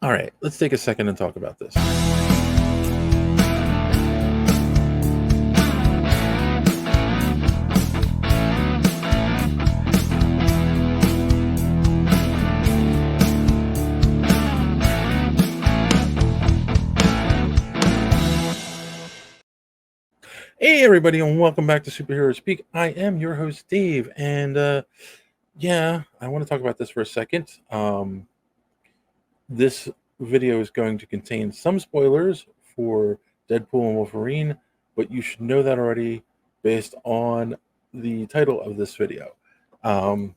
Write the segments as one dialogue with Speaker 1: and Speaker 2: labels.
Speaker 1: All right, let's take a second and talk about this. Hey, everybody, and welcome back to Superhero Speak. I am your host, Dave, and I want to talk about this for a second. This video is going to contain some spoilers for Deadpool and Wolverine, but you should know that already based on the title of this video. And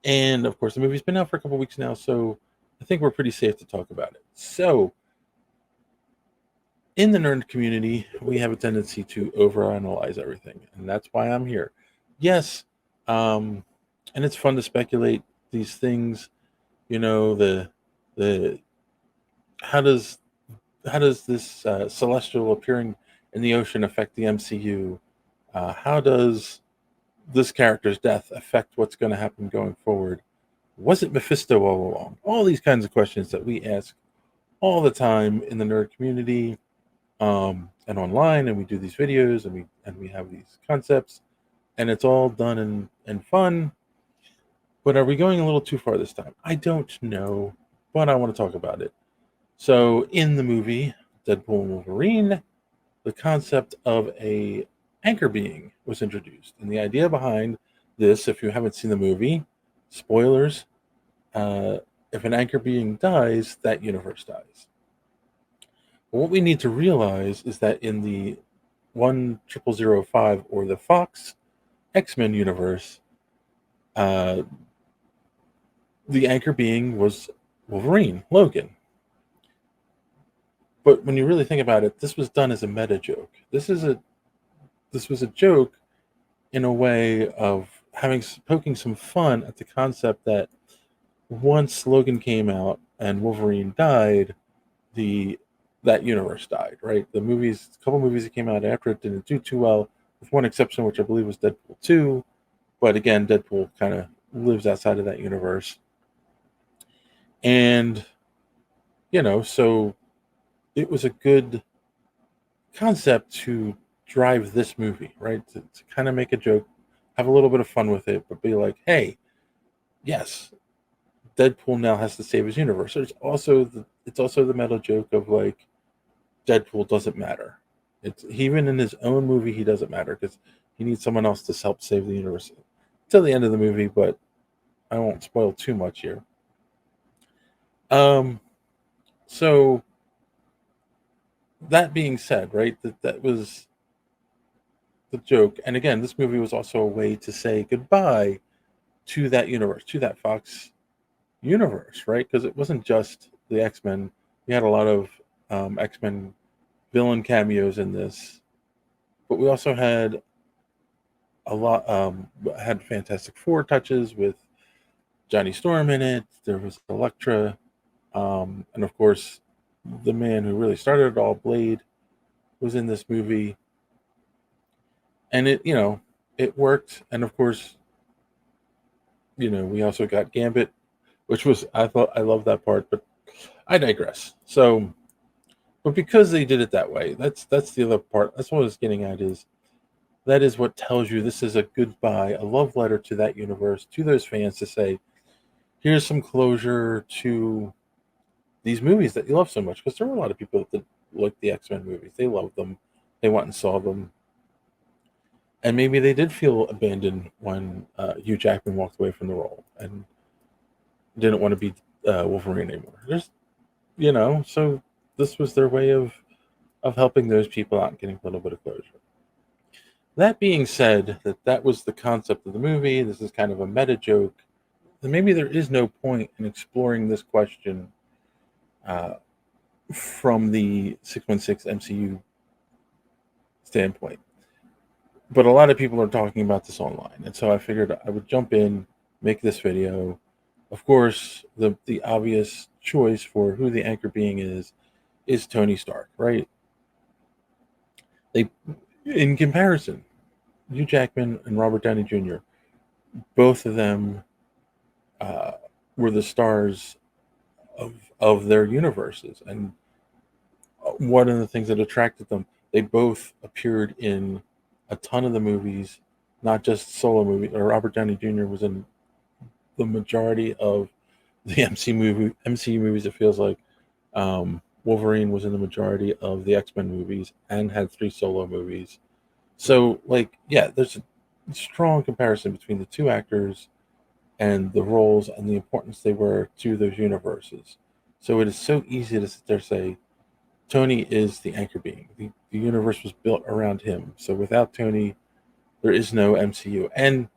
Speaker 1: of course, the movie's been out for a couple weeks now, so I think we're pretty safe to talk about it. So, in the nerd community, we have a tendency to overanalyze everything, and that's why I'm here. Yes, um, and it's fun to speculate these things. You know, the how does this celestial appearing in the ocean affect the MCU? How does this character's death affect what's going to happen going forward? Was it Mephisto all along? All these kinds of questions that we ask all the time in the nerd community, and online, and we do these videos, and we have these concepts, and it's all done and fun. But are we going a little too far this time? I don't know, but I want to talk about it. So in the movie Deadpool and Wolverine, the concept of a anchor being was introduced, and the idea behind this, if you haven't seen the movie, spoilers, uh, if an anchor being dies, that universe dies. But what we need to realize is that in the 10005 or the Fox X-Men universe, uh, the anchor being was Wolverine, Logan. But when you really think about it, this was done as a meta joke. This was a joke in a way of poking some fun at the concept that once Logan came out and Wolverine died, the that universe died, right? A couple movies that came out after it didn't do too well, with one exception, which I believe was Deadpool 2. But again, Deadpool kind of lives outside of that universe. And, so it was a good concept to drive this movie, right? To kind of make a joke, have a little bit of fun with it, but be like, hey, yes, Deadpool now has to save his universe. It's also the meta joke of like, Deadpool doesn't matter. It's even in his own movie he doesn't matter because he needs someone else to help save the universe till the end of the movie. But I won't spoil too much here. Um, so that being said, right, that was the joke. And again, this movie was also a way to say goodbye to that universe, to that Fox universe, right? Because it wasn't just the X-Men. We had a lot of X-Men villain cameos in this, but we also had had Fantastic Four touches with Johnny Storm in it. There was Elektra, and of course, the man who really started it all, Blade, was in this movie, and it worked. And of course, we also got Gambit, which was I love that part, but I digress. So, but because they did it that way, that's the other part. That's what I was getting at is that is what tells you this is a goodbye, a love letter to that universe, to those fans to say, here's some closure to these movies that you love so much. Because there were a lot of people that liked the X-Men movies. They loved them. They went and saw them. And maybe they did feel abandoned when Hugh Jackman walked away from the role and didn't want to be Wolverine anymore. So this was their way of helping those people out and getting a little bit of closure. That being said, that was the concept of the movie. This is kind of a meta joke. Then maybe there is no point in exploring this question uh, from the 616 MCU standpoint. But a lot of people are talking about this online, and so I figured I would jump in, make this video. Of course, the obvious choice for who the anchor being is Tony Stark, right? They, in comparison, Hugh Jackman and Robert Downey Jr., both of them uh, were the stars of their universes. And one of the things that attracted them, they both appeared in a ton of the movies, not just solo movies. Or Robert Downey Jr. was in the majority of the MCU movies. It feels like Wolverine was in the majority of the X-Men movies and had 3 solo movies. So, like, yeah, there's a strong comparison between the two actors and the roles and the importance they were to those universes. So it is so easy to sit there and say Tony is the anchor being. The universe was built around him. So without Tony, there is no MCU. And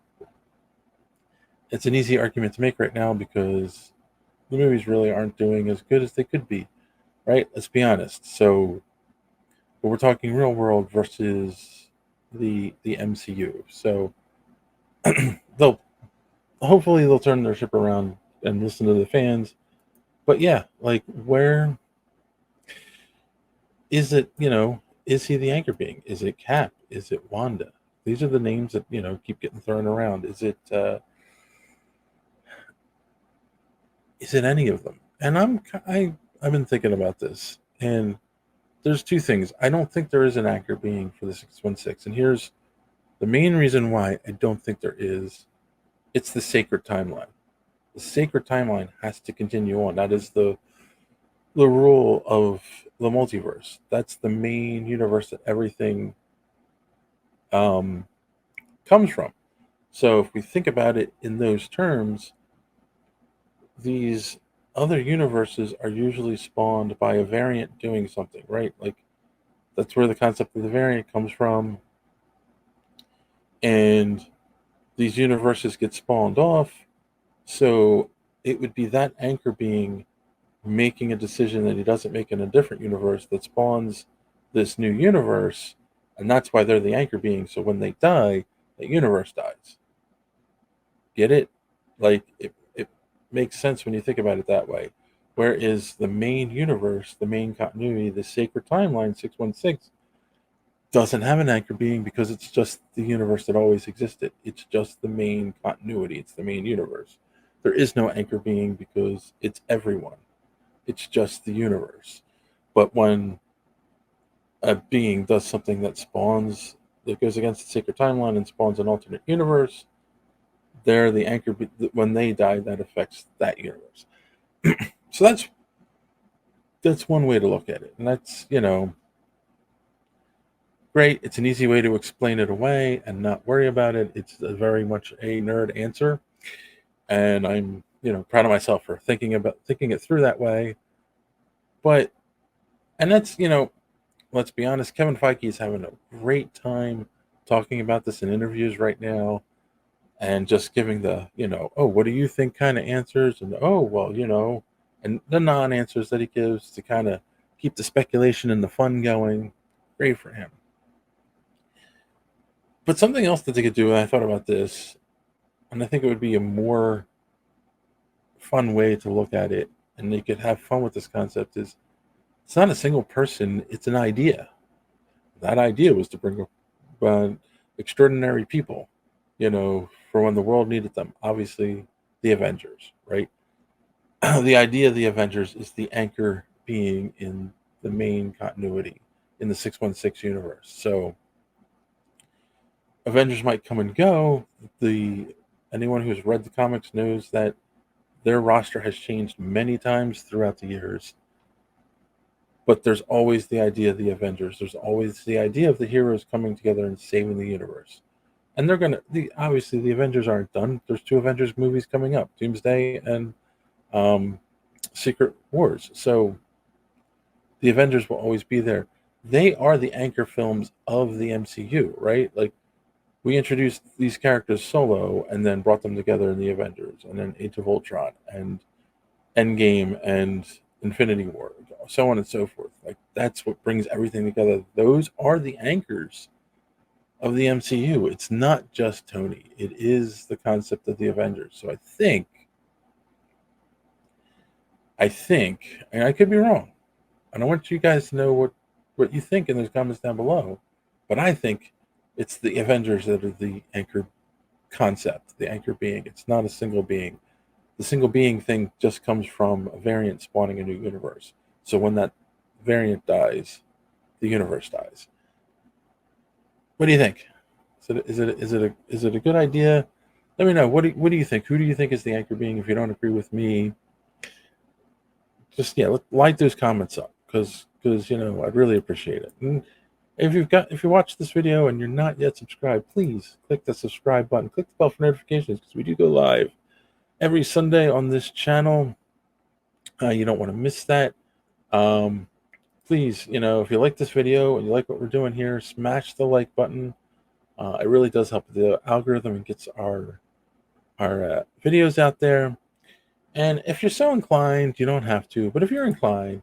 Speaker 1: it's an easy argument to make right now because the movies really aren't doing as good as they could be, right? Let's be honest. So, but we're talking real world versus the MCU. So they'll hopefully they'll turn their ship around and listen to the fans. But yeah, like where is it? Is he the anchor being? Is it Cap? Is it Wanda? These are the names that keep getting thrown around. Is it? Is it any of them? And I've been thinking about this, and there's two things. I don't think there is an anchor being for the 616, and here's the main reason why I don't think there is. It's the sacred timeline. The sacred timeline has to continue on. That is the rule of the multiverse. That's the main universe that everything um, comes from. So if we think about it in those terms, these other universes are usually spawned by a variant doing something, right? Like that's where the concept of the variant comes from. And these universes get spawned off. So it would be that anchor being making a decision that he doesn't make in a different universe that spawns this new universe. And that's why they're the anchor being. So when they die, that universe dies. Get it? Like it makes sense when you think about it that way. Whereas the main universe, the main continuity, the sacred timeline, 616, doesn't have an anchor being because it's just the universe that always existed. It's just the main continuity. It's the main universe. There is no anchor being because it's everyone. It's just the universe. But when a being does something that goes against the sacred timeline and spawns an alternate universe, they're the anchor. When they die, that affects that universe. So that's one way to look at it, and that's great. It's an easy way to explain it away and not worry about it. It's very much a nerd answer, and I'm proud of myself for thinking it through that way. But and that's let's be honest, Kevin Feige is having a great time talking about this in interviews right now, and just giving the oh, what do you think kind of answers, and oh well and the non-answers that he gives to kind of keep the speculation and the fun going. Great for him. But something else that they could do, and I thought about this, and I think it would be a more fun way to look at it, and they could have fun with this concept, is it's not a single person, it's an idea. That idea was to bring up extraordinary people, for when the world needed them. Obviously, the Avengers, right? The idea of the Avengers is the anchor being in the main continuity in the 616 universe. So Avengers might come and go. The Anyone who's read the comics knows that their roster has changed many times throughout the years. But there's always the idea of the Avengers. There's always the idea of the heroes coming together and saving the universe. And obviously the Avengers aren't done. There's 2 Avengers movies coming up, Doomsday and um, Secret Wars. So the Avengers will always be there. They are the anchor films of the MCU, right? Like we introduced these characters solo and then brought them together in the Avengers, and then Age of Ultron and Endgame and Infinity War, so on and so forth. Like that's what brings everything together. Those are the anchors of the MCU. It's not just Tony. It is the concept of the Avengers. So I think, and I could be wrong. And I want you guys to know what you think in those comments down below. But I think it's the Avengers that are the anchor concept, the anchor being. It's not a single being. The single being thing just comes from a variant spawning a new universe. So when that variant dies, the universe dies. What do you think? Is it a good idea? Let me know. What do you think? Who do you think is the anchor being? If you don't agree with me, just light those comments up, because I'd really appreciate it. And if you watch this video and you're not yet subscribed, please click the subscribe button. Click the bell for notifications, because we do go live every Sunday on this channel. You don't want to miss that. Please, if you like this video and you like what we're doing here, smash the like button. It really does help the algorithm and gets our videos out there. And if you're so inclined, you don't have to, but if you're inclined,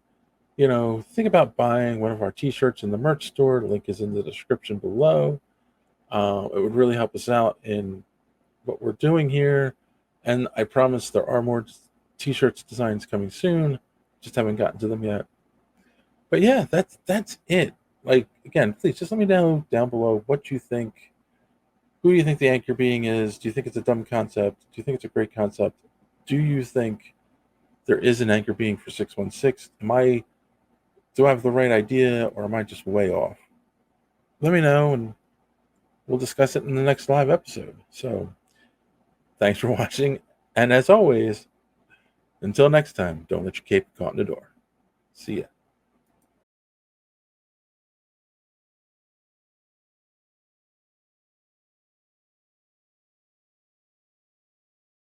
Speaker 1: think about buying one of our t-shirts in the merch store. The link is in the description below. It would really help us out in what we're doing here. And I promise there are more t-shirts designs coming soon. Just haven't gotten to them yet. But yeah, that's it. Like, again, please just let me know down below what you think. Who do you think the anchor being is? Do you think it's a dumb concept? Do you think it's a great concept? Do you think there is an anchor being for 616? Do I have the right idea, or am I just way off? Let me know, and we'll discuss it in the next live episode. So, thanks for watching, and as always, until next time, don't let your cape be caught in the door. See ya.